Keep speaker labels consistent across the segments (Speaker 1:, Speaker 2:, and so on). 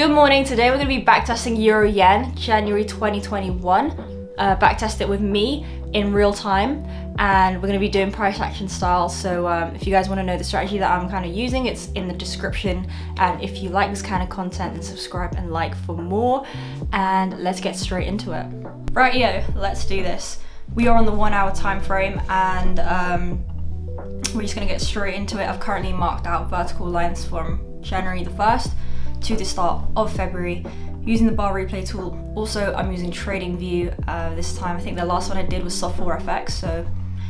Speaker 1: Good morning. Today we're going to be backtesting Euro Yen, January 2021. Backtest it with me in real time, and we're going to be doing price action style. So if you guys want to know the strategy that I'm kind of using, it's in the description. And if you like this kind of content, then subscribe and like for more. And let's get straight into it. Rightio, let's do this. We are on the 1 hour time frame, and we're just going to get straight into it. I've currently marked out vertical lines from January the 1st to the start of February using the bar replay tool. Also, I'm using TradingView this time. I think the last one I did was FOREX. So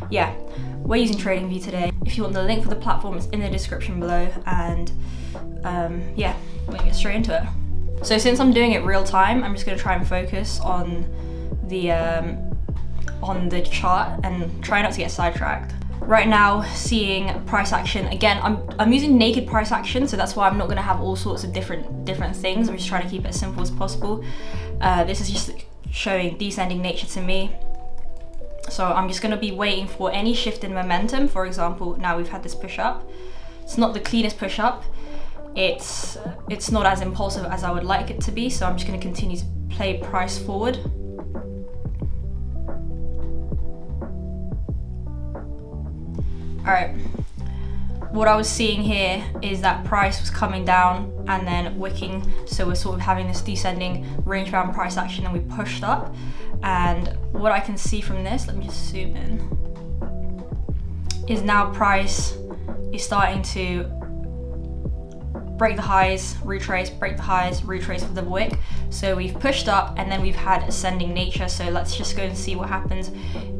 Speaker 1: yeah, we're using TradingView today. If you want the link for the platform, it's in the description below. And yeah, we're gonna get straight into it. So since I'm doing it real time, I'm just gonna try and focus on the chart and try not to get sidetracked. Right now, seeing price action again. I'm using naked price action, so that's why I'm not going to have all sorts of different things. I'm just trying to keep it as simple as possible. This is just showing descending nature to me. So I'm just going to be waiting for any shift in momentum. For example, now we've had this push up. It's not the cleanest push up. It's not as impulsive as I would like it to be. So I'm just going to continue to play price forward. Alright, what I was seeing here is that price was coming down and then wicking, so we're sort of having this descending range bound price action, and we pushed up. And what I can see from this, let me just zoom in, is now price is starting to break the highs, retrace, break the highs, retrace with the wick. So we've pushed up and then we've had ascending nature. So let's just go and see what happens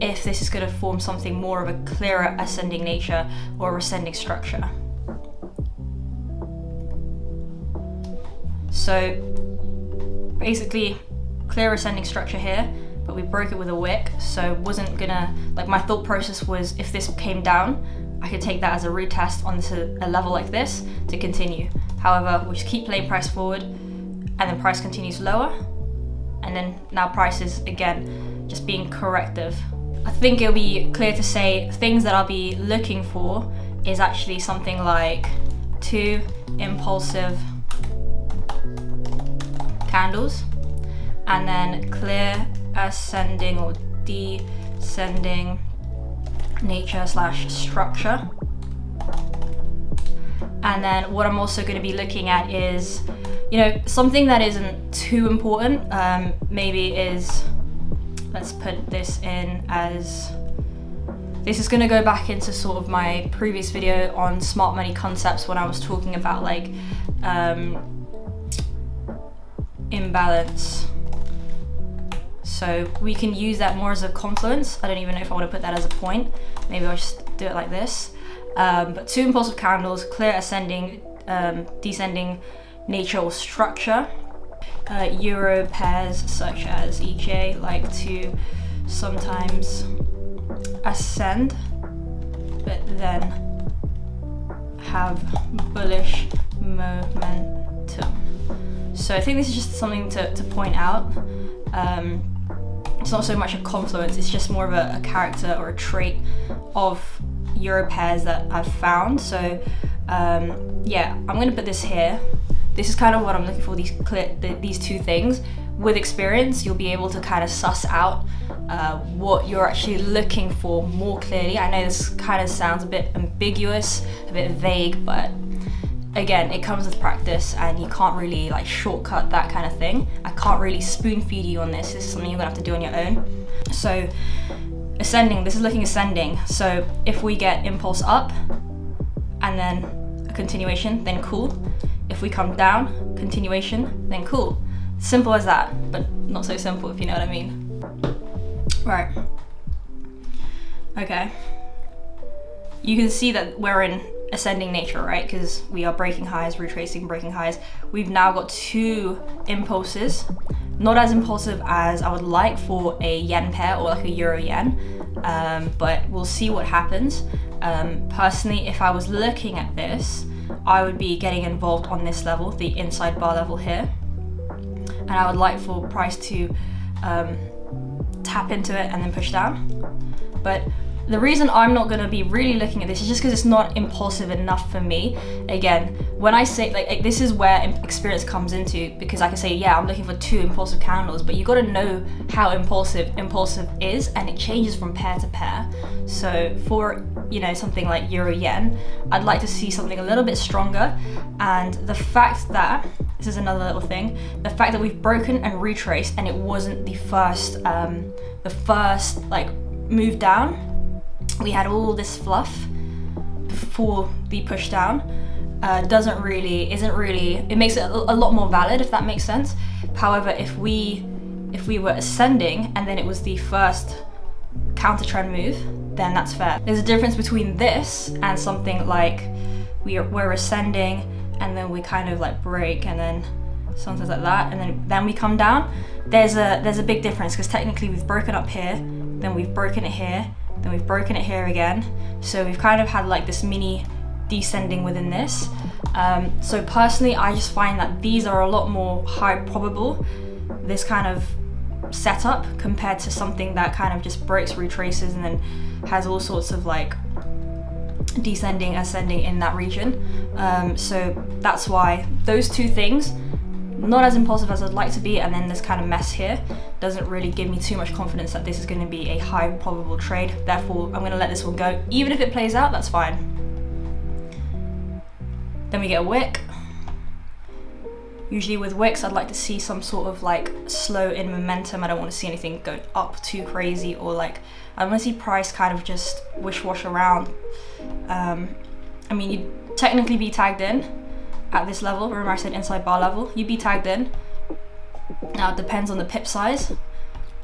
Speaker 1: if this is going to form something more of a clearer ascending nature or ascending structure. So basically clear ascending structure here, but we broke it with a wick. So wasn't gonna, like, my thought process was if this came down, I could take that as a retest onto a level like this to continue. However, we just keep playing price forward, and then price continues lower, and then now price is again just being corrective. I think it'll be clear to say things that I'll be looking for is actually something like 2 impulsive candles, and then clear ascending or descending nature / structure. And then what I'm also going to be looking at is, you know, something that isn't too important, maybe is, let's put this in as, this is going to go back into sort of my previous video on smart money concepts when I was talking about like imbalance. So we can use that more as a confluence. I don't even know if I want to put that as a point. Maybe I'll just do it like this. But 2 impulsive candles, clear ascending, descending nature or structure. Euro pairs such as EJ like to sometimes ascend, but then have bullish momentum. So I think this is just something to point out. It's not so much a confluence, it's just more of a character or a trait of Euro pairs that I've found. So yeah, I'm going to put this here. This is kind of what I'm looking for, these 2 things. With experience, you'll be able to kind of suss out what you're actually looking for more clearly. I know this kind of sounds a bit ambiguous, a bit vague, but again, it comes with practice, and you can't really like shortcut that kind of thing. I can't really spoon feed you on this. This is something you're gonna have to do on your own. So ascending, this is looking ascending. So if we get impulse up and then a continuation, then cool. If we come down, continuation, then cool. Simple as that, but not so simple, if you know what I mean. Right. Okay. You can see that we're in ascending nature, right? Because we are breaking highs, retracing, breaking highs. We've now got 2 impulses, not as impulsive as I would like for a yen pair or like a euro yen, but we'll see what happens. Personally, if I was looking at this, I would be getting involved on this level, the inside bar level here, and I would like for price to tap into it and then push down. But The reason I'm not gonna be really looking at this is just because it's not impulsive enough for me. Again, when I say, like, this is where experience comes into, because I can say, yeah, I'm looking for 2 impulsive candles, but you gotta know how impulsive is, and it changes from pair to pair. So for, you know, something like Euro Yen, I'd like to see something a little bit stronger. And the fact that, this is another little thing, the fact that we've broken and retraced and it wasn't the first like move down, we had all this fluff before the push down, isn't really, it makes it a lot more valid, if that makes sense. However, if we were ascending and then it was the first counter trend move, then that's fair. There's a difference between this and something like we're ascending and then we kind of like break and then something like that, and then we come down. There's a big difference, because technically we've broken up here, then we've broken it here, then we've broken it here again. So we've kind of had like this mini descending within this. So personally, I just find that these are a lot more high probable, this kind of setup, compared to something that kind of just breaks, retraces, and then has all sorts of like descending, ascending in that region. So that's why those 2 things, not as impulsive as I'd like to be, and then this kind of mess here doesn't really give me too much confidence that this is going to be a high probable trade. Therefore, I'm going to let this one go. Even if it plays out, that's fine. Then we get a wick. Usually with wicks, I'd like to see some sort of like slow in momentum. I don't want to see anything going up too crazy, or like, I want to see price kind of just wish-wash around. I mean, you'd technically be tagged in at this level. Remember I said inside bar level, you'd be tagged in. Now it depends on the pip size,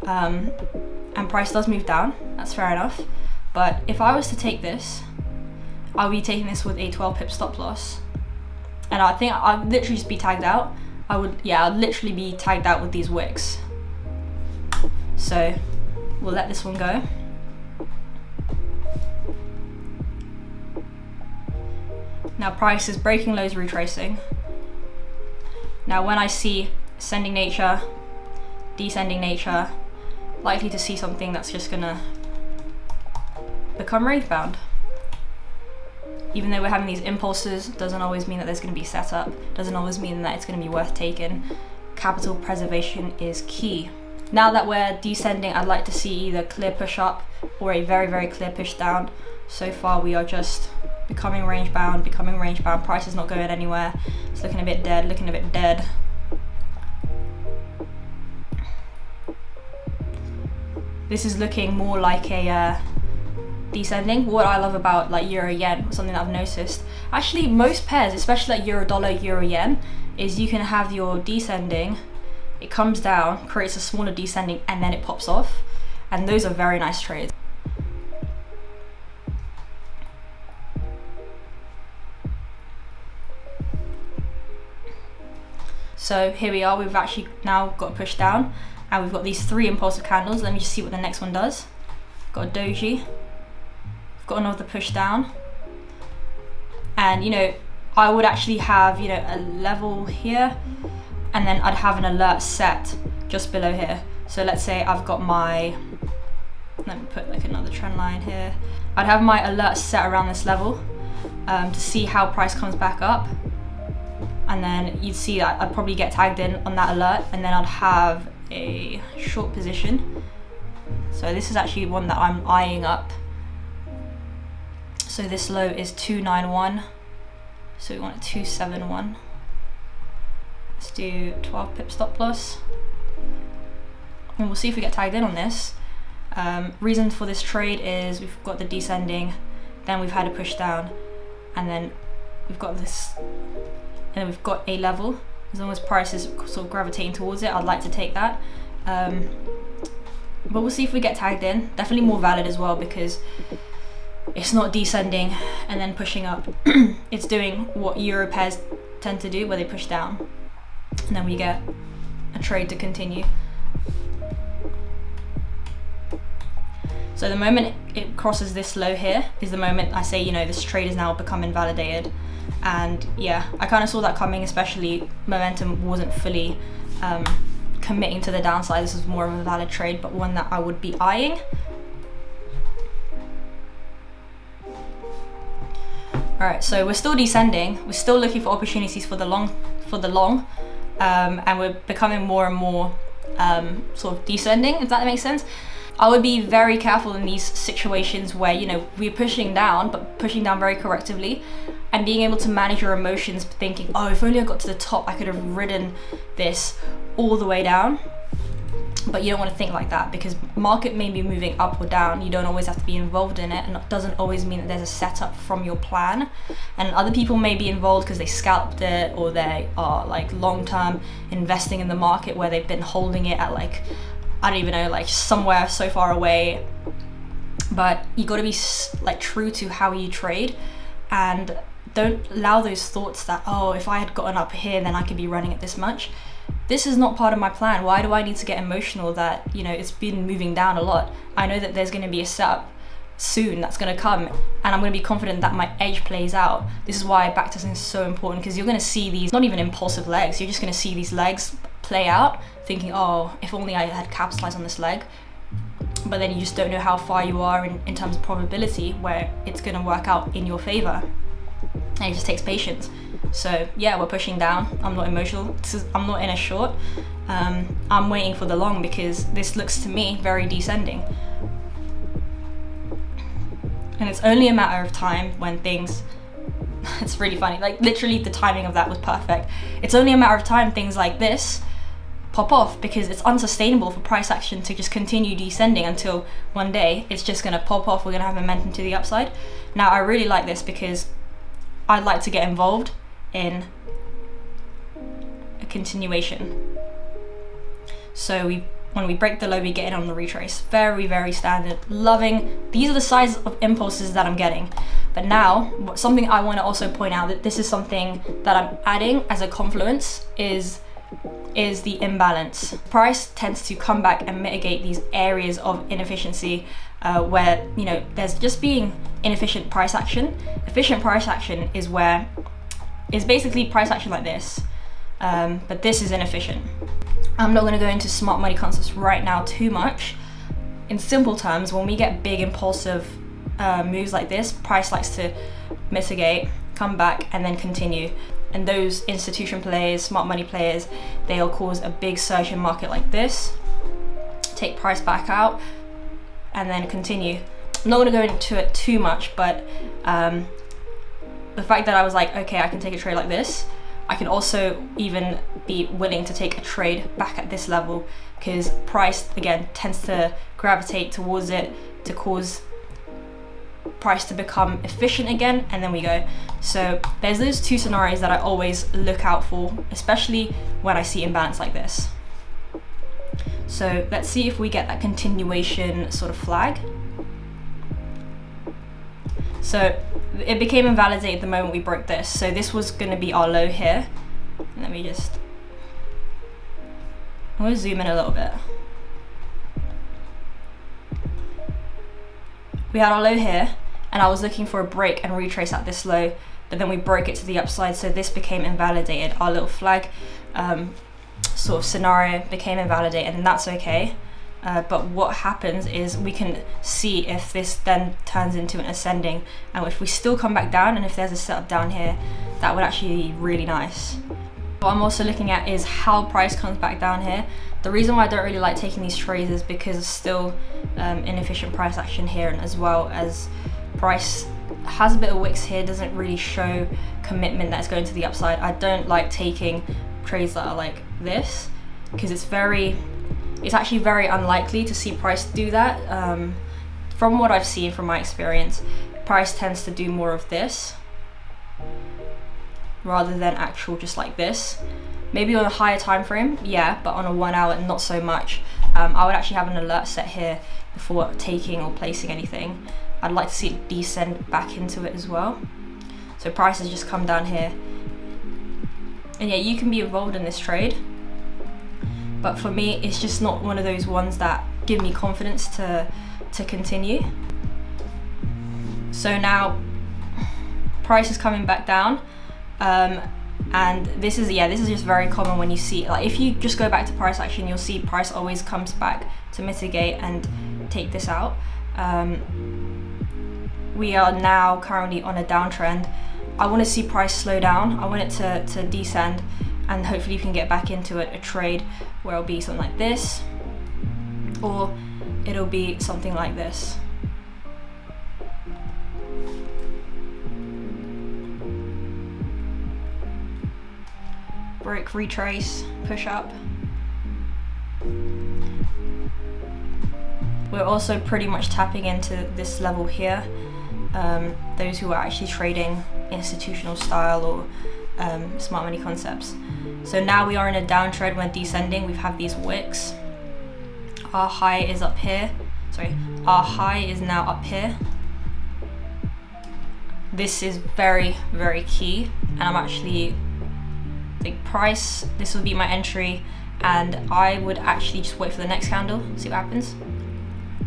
Speaker 1: and price does move down, that's fair enough. But if I was to take this, I'll be taking this with a 12 pip stop loss, and I think I'd literally just be tagged out. I'd literally be tagged out with these wicks. So we'll let this one go. Now price is breaking lows, retracing. Now when I see ascending nature, descending nature, likely to see something that's just gonna become range bound. Even though we're having these impulses, doesn't always mean that there's gonna be setup, doesn't always mean that it's gonna be worth taking. Capital preservation is key. Now that we're descending, I'd like to see either clear push up or a very, very clear push down. So far we are just becoming range bound, price is not going anywhere. It's looking a bit dead, This is looking more like a descending. What I love about like Euro Yen, something that I've noticed, actually most pairs, especially like Euro Dollar, Euro Yen, is you can have your descending, it comes down, creates a smaller descending, and then it pops off. And those are very nice trades. So here we are, we've actually now got a push down, and we've got these 3 impulsive candles. Let me just see what the next one does. Got a doji, we've got another push down, and you know, I would actually have, you know, a level here, and then I'd have an alert set just below here. So let's say I've got my, let me put like another trend line here. I'd have my alert set around this level to see how price comes back up. And then you'd see that I'd probably get tagged in on that alert, and then I'd have a short position. So this is actually one that I'm eyeing up. So this low is 291, so we want a 271. Let's do 12 pip stop loss, and we'll see if we get tagged in on this. Reason for this trade is we've got the descending, then we've had a push down, and then we've got this, and then we've got a level. As long as price is sort of gravitating towards it, I'd like to take that. But we'll see if we get tagged in. Definitely more valid as well, because it's not descending and then pushing up. It's doing what Euro pairs tend to do, where they push down, and then we get a trade to continue. So the moment it crosses this low here is the moment I say, you know, this trade is now become invalidated. And yeah, I kind of saw that coming, especially momentum wasn't fully committing to the downside. This was more of a valid trade, but one that I would be eyeing. All right, so we're still descending. We're still looking for opportunities for the long, and we're becoming more and more sort of descending, if that makes sense. I would be very careful in these situations where, you know, we're pushing down, but pushing down very correctively, and being able to manage your emotions, thinking, oh, if only I got to the top, I could have ridden this all the way down. But you don't want to think like that, because market may be moving up or down. You don't always have to be involved in it, and it doesn't always mean that there's a setup from your plan. And other people may be involved because they scalped it, or they are like long-term investing in the market where they've been holding it at like, I don't even know, like somewhere so far away. But you got to be like true to how you trade, and don't allow those thoughts that, oh, if I had gotten up here, then I could be running at this much. This is not part of my plan. Why do I need to get emotional that, you know, it's been moving down a lot? I know that there's going to be a setup soon that's going to come, and I'm going to be confident that my edge plays out. This is why backtesting is so important, because you're going to see these, not even impulsive legs, you're just going to see these legs play out, thinking, oh, if only I had capitalized on this leg. But then you just don't know how far you are in terms of probability where it's going to work out in your favor. And it just takes patience. So yeah, we're pushing down. I'm not emotional. I'm not in a short. I'm waiting for the long, because this looks to me very descending. And it's only a matter of time when things, it's really funny, like literally the timing of that was perfect. It's only a matter of time things like this pop off, because it's unsustainable for price action to just continue descending until one day it's just gonna pop off. We're gonna have momentum to the upside. Now I really like this because I'd like to get involved in a continuation. So when we break the low, we get in on the retrace. Very, very standard. Loving. These are the size of impulses that I'm getting. But now, something I want to also point out, that this is something that I'm adding as a confluence, is the imbalance. Price tends to come back and mitigate these areas of inefficiency where, you know, there's just being inefficient price action. Efficient price action is basically price action like this, but this is inefficient. I'm not going to go into smart money concepts right now too much. In simple terms, when we get big impulsive moves like this, price likes to mitigate, come back, and then continue. And those institution players, smart money players, they'll cause a big surge in market like this, take price back out, and then continue. I'm not going to go into it too much, but the fact that I was like, okay, I can take a trade like this, I can also even be willing to take a trade back at this level, because price, again, tends to gravitate towards it to cause price to become efficient again, and then we go. So there's those two scenarios that I always look out for, especially when I see imbalance like this. So let's see if we get that continuation sort of flag. So it became invalidated the moment we broke this. So this was going to be our low here. Let me just, I'm going to zoom in a little bit. We had our low here, and I was looking for a break and retrace at this low, but then we broke it to the upside, so this became invalidated. Our little flag sort of scenario became invalidated, and that's okay. But what happens is we can see if this then turns into an ascending, and if we still come back down, and if there's a setup down here, that would actually be really nice. What I'm also looking at is how price comes back down here. The reason why I don't really like taking these trades is because it's still inefficient price action here, and as well as price has a bit of wicks here, doesn't really show commitment that's going to the upside. I don't like taking trades that are like this, because it's actually very unlikely to see price do that. From what I've seen from my experience, price tends to do more of this rather than actual just like this. Maybe on a higher time frame, yeah, but on a 1 hour, not so much. I would actually have an alert set here before taking or placing anything. I'd like to see it descend back into it as well. So price has just come down here. And yeah, you can be involved in this trade, but for me, it's just not one of those ones that give me confidence to continue. So now price is coming back down. And this is just very common when you see, like, if you just go back to price action, you'll see price always comes back to mitigate and take this out. we are now currently on a downtrend. I want to see price slow down. I want it to descend, and hopefully you can get back into a trade where it'll be something like this, or it'll be something like this. Break, retrace, push up. We're also pretty much tapping into this level here. Those who are actually trading institutional style or smart money concepts. So now we are in a downtrend when descending. We have these wicks. Our high is up here. Sorry, our high is now up here. This is very, very key, and I'm actually price, this will be my entry, and I would actually just wait for the next candle, see what happens.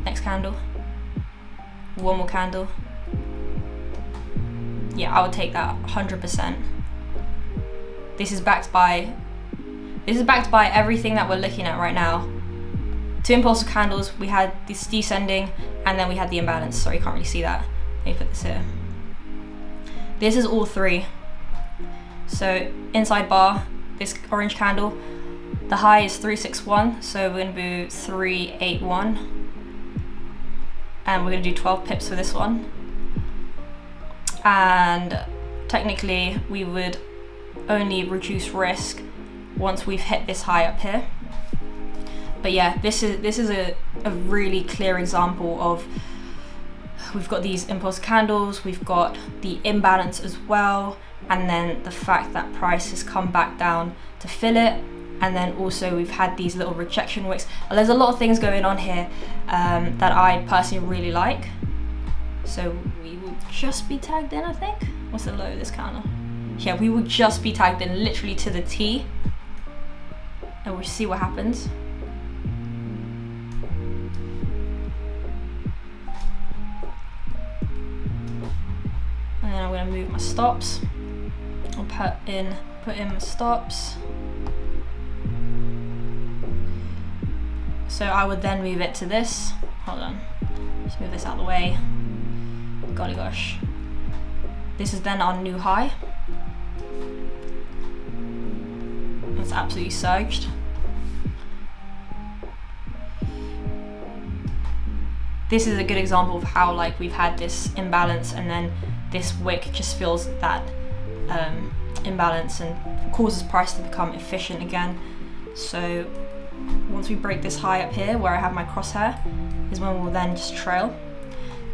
Speaker 1: Next candle, one more candle. Yeah, I would take that 100%. This is backed by everything that we're looking at right now. Two impulsive candles, we had this descending, and then we had the imbalance. Sorry, you can't really see that. Let me put this here. This is all three. So inside bar, this orange candle, the high is 361, so we're going to do 381, and we're going to do 12 pips for this one. And technically we would only reduce risk once we've hit this high up here. But yeah, this is a really clear example of, we've got these impulse candles, we've got the imbalance as well, and then the fact that price has come back down to fill it, and then also we've had these little rejection wicks. There's a lot of things going on here that I personally really like. So we will just be tagged in, I think. What's the low of this candle? Yeah, we will just be tagged in literally to the T, and we'll see what happens. And then I'm going to move my stops. I'll put in my stops. So I would then move it to this. Hold on, just move this out of the way. Golly gosh. This is then our new high. It's absolutely surged. This is a good example of how we've had this imbalance, and then this wick just fills that imbalance and causes price to become efficient again. So once we break this high up here where I have my crosshair is when we'll then just trail.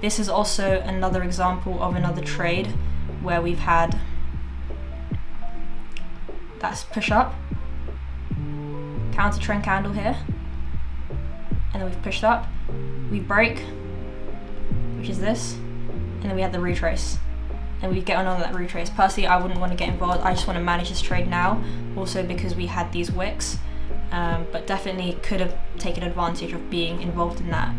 Speaker 1: This is also another example of another trade where we've had that's push up, counter trend candle here, and then we've pushed up, we break, which is this, and then we have the retrace, and we get on that retrace. Personally, I wouldn't want to get involved. I just want to manage this trade now, also because we had these wicks, but definitely could have taken advantage of being involved in that.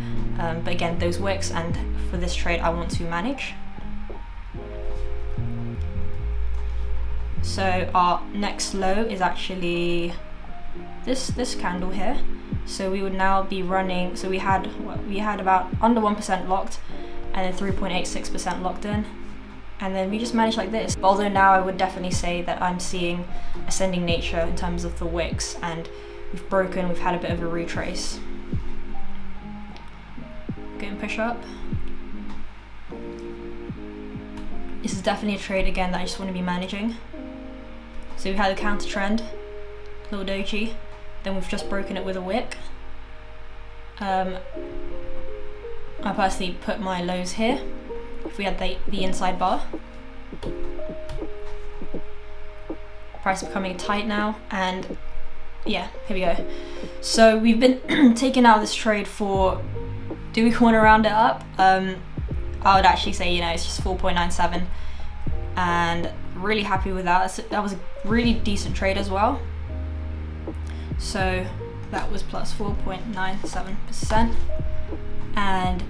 Speaker 1: But again, those wicks, and for this trade I want to manage. So our next low is actually this candle here. So we would now be running, so we had about under 1% locked, and then 3.86% locked in, and then we just managed like this. Although now I would definitely say that I'm seeing ascending nature in terms of the wicks, and we've broken, we've had a bit of a retrace. Getting push up. This is definitely a trade again that I just want to be managing. So we've had a counter trend, little doji, then we've just broken it with a wick. I personally put my lows here. If we had the inside bar. Price becoming tight now, and yeah, here we go. So we've been taken out of this trade for, do we want to round it up? I would actually say, it's just 4.97, and really happy with that. That was a really decent trade as well. So that was plus 4.97%, and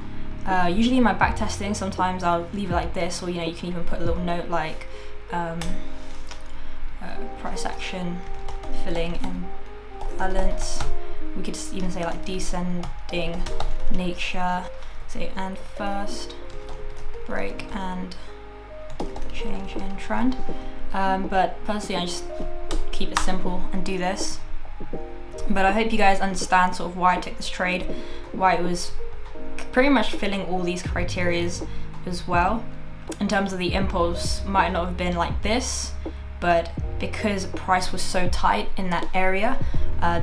Speaker 1: usually in my back testing, sometimes I'll leave it like this, or you can even put a little note like price action, filling imbalance. We could just even say like descending nature, say and first. break and change in trend. But personally, I just keep it simple and do this. But I hope you guys understand sort of why I took this trade, why it was pretty much filling all these criterias as well. In terms of the impulse, might not have been like this, but because price was so tight in that area,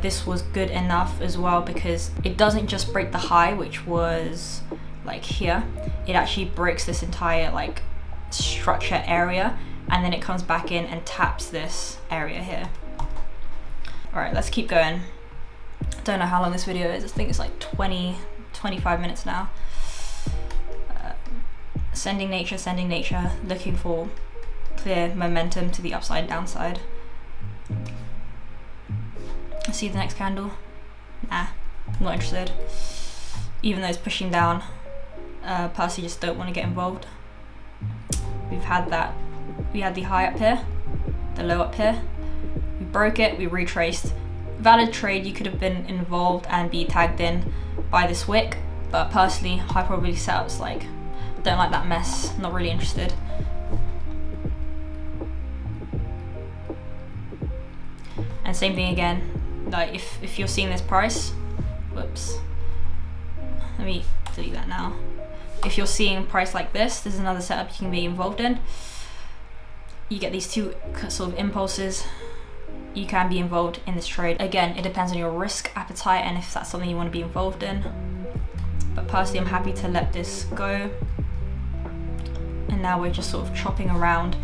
Speaker 1: this was good enough as well, because it doesn't just break the high, which was like here. It actually breaks this entire like structure area, and then it comes back in and taps this area here. All right, let's keep going. Don't know how long this video is. I think it's like 25 minutes now. Ascending nature, looking for clear momentum to the upside, downside. See the next candle? Nah, I'm not interested. Even though it's pushing down, personally just don't want to get involved. We've had that. We had the high up here, the low up here. We broke it, we retraced. Valid trade, you could have been involved and be tagged in by this wick, but personally, high probability setups, like, don't like that mess, not really interested. And same thing again, like if you're seeing this price, whoops, let me delete that now. If you're seeing price like this is another setup you can be involved in. You get these two sort of impulses, you can be involved in this trade. Again, it depends on your risk appetite and if that's something you want to be involved in. But personally, I'm happy to let this go. And now we're just sort of chopping around,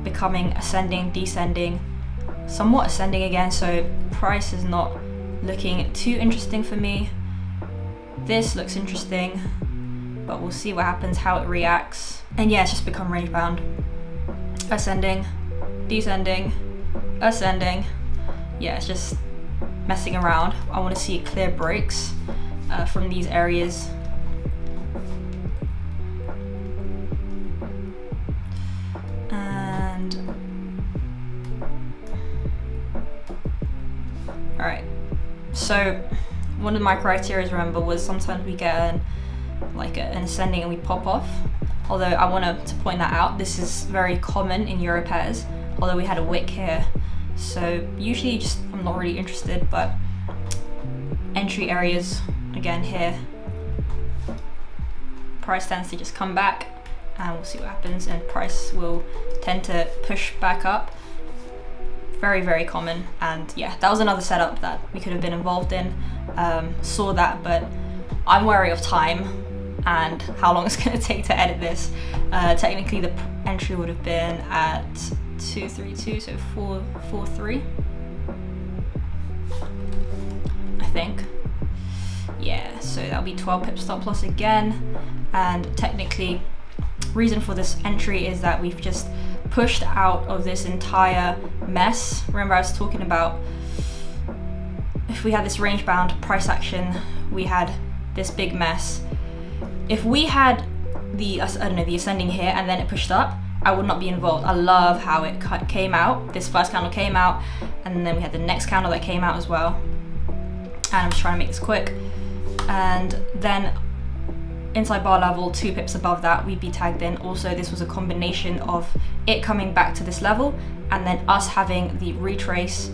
Speaker 1: becoming ascending, descending, somewhat ascending again, so price is not looking too interesting for me. This looks interesting, but we'll see what happens, how it reacts. And yeah, it's just become range bound. Ascending, descending, ascending. Yeah, it's just messing around. I want to see clear breaks from these areas. And all right, so one of my criteria, remember, was sometimes we get an ascending and we pop off. Although I want to point that out, this is very common in Euro pairs, although we had a wick here. So usually just, I'm not really interested, but entry areas, again here, price tends to just come back and we'll see what happens, and price will tend to push back up. Very, very common. And yeah, that was another setup that we could have been involved in. Saw that, but I'm wary of time and how long it's going to take to edit this. Technically the entry would have been at 232, so 443, I think. Yeah, so that'll be 12 pip stop loss again. And technically, reason for this entry is that we've just pushed out of this entire mess. Remember I was talking about if we had this range bound price action, we had this big mess. If we had the ascending here and then it pushed up, I would not be involved. I love how it came out. This first candle came out, and then we had the next candle that came out as well. And I'm just trying to make this quick. And then inside bar level, 2 pips above that, we'd be tagged in. Also, this was a combination of it coming back to this level and then us having the retrace,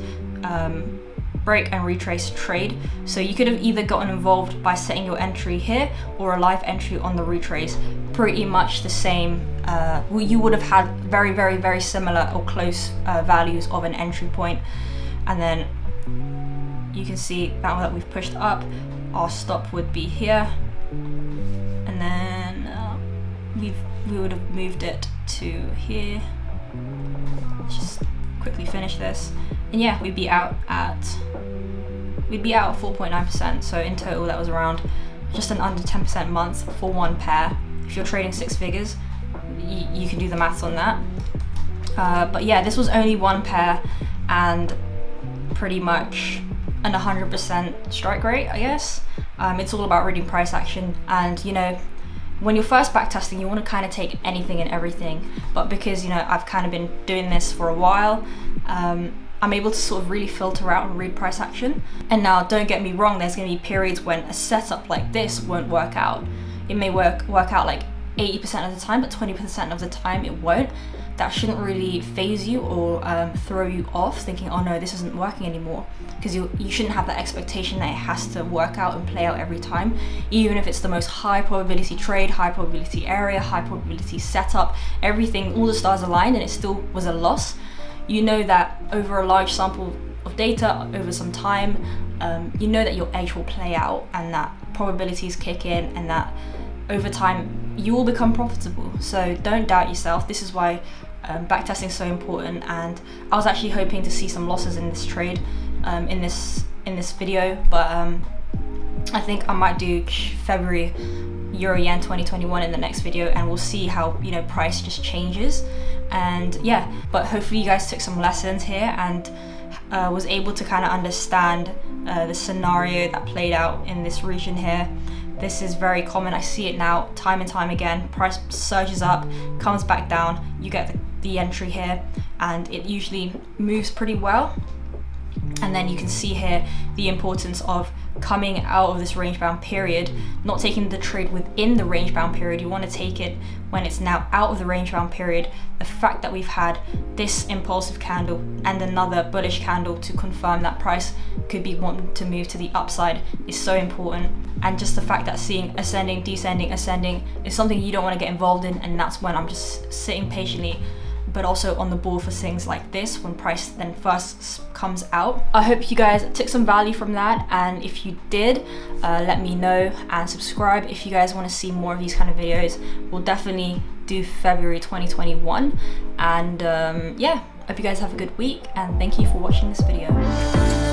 Speaker 1: break and retrace trade. So you could have either gotten involved by setting your entry here or a live entry on the retrace. Pretty much the same. You would have had very, very, very similar or close values of an entry point. And then you can see now that we've pushed up, our stop would be here. And then we would have moved it to here. Let's just quickly finish this. And yeah, we'd be out at 4.9%. So in total, that was around just an under 10% month for one pair. If you're trading 6 figures, you can do the maths on that. But yeah, this was only one pair and pretty much an 100% strike rate, I guess. It's all about reading price action, and you know, when you're first backtesting, you want to kind of take anything and everything. But because, you know, I've kind of been doing this for a while, I'm able to sort of really filter out and read price action. And now, don't get me wrong, there's going to be periods when a setup like this won't work out. It may work out like 80% of the time, but 20% of the time it won't. That shouldn't really phase you or throw you off thinking, oh no, this isn't working anymore, because you shouldn't have that expectation that it has to work out and play out every time. Even if it's the most high probability trade, high probability area, high probability setup, everything, all the stars aligned, and it still was a loss, you know that over a large sample of data, over some time, you know that your edge will play out and that probabilities kick in, and that over time you will become profitable. So don't doubt yourself. This is why backtesting is so important, and I was actually hoping to see some losses in this trade in this video, but I think I might do February Euro Yen 2021 in the next video, and we'll see how, you know, price just changes. And yeah, but hopefully you guys took some lessons here and was able to kind of understand the scenario that played out in this region here. This is very common. I see it now time and time again. Price surges up, comes back down, you get the entry here, and it usually moves pretty well. And then you can see here the importance of coming out of this range bound period, not taking the trade within the range bound period. You want to take it when it's now out of the range bound period. The fact that we've had this impulsive candle and another bullish candle to confirm that price could be wanting to move to the upside is so important. And just the fact that seeing ascending, descending, ascending is something you don't want to get involved in, and that's when I'm just sitting patiently, but also on the ball for things like this when price then first comes out. I hope you guys took some value from that, and if you did, let me know and subscribe if you guys want to see more of these kind of videos. We'll definitely do February 2021, and yeah, hope you guys have a good week, and thank you for watching this video.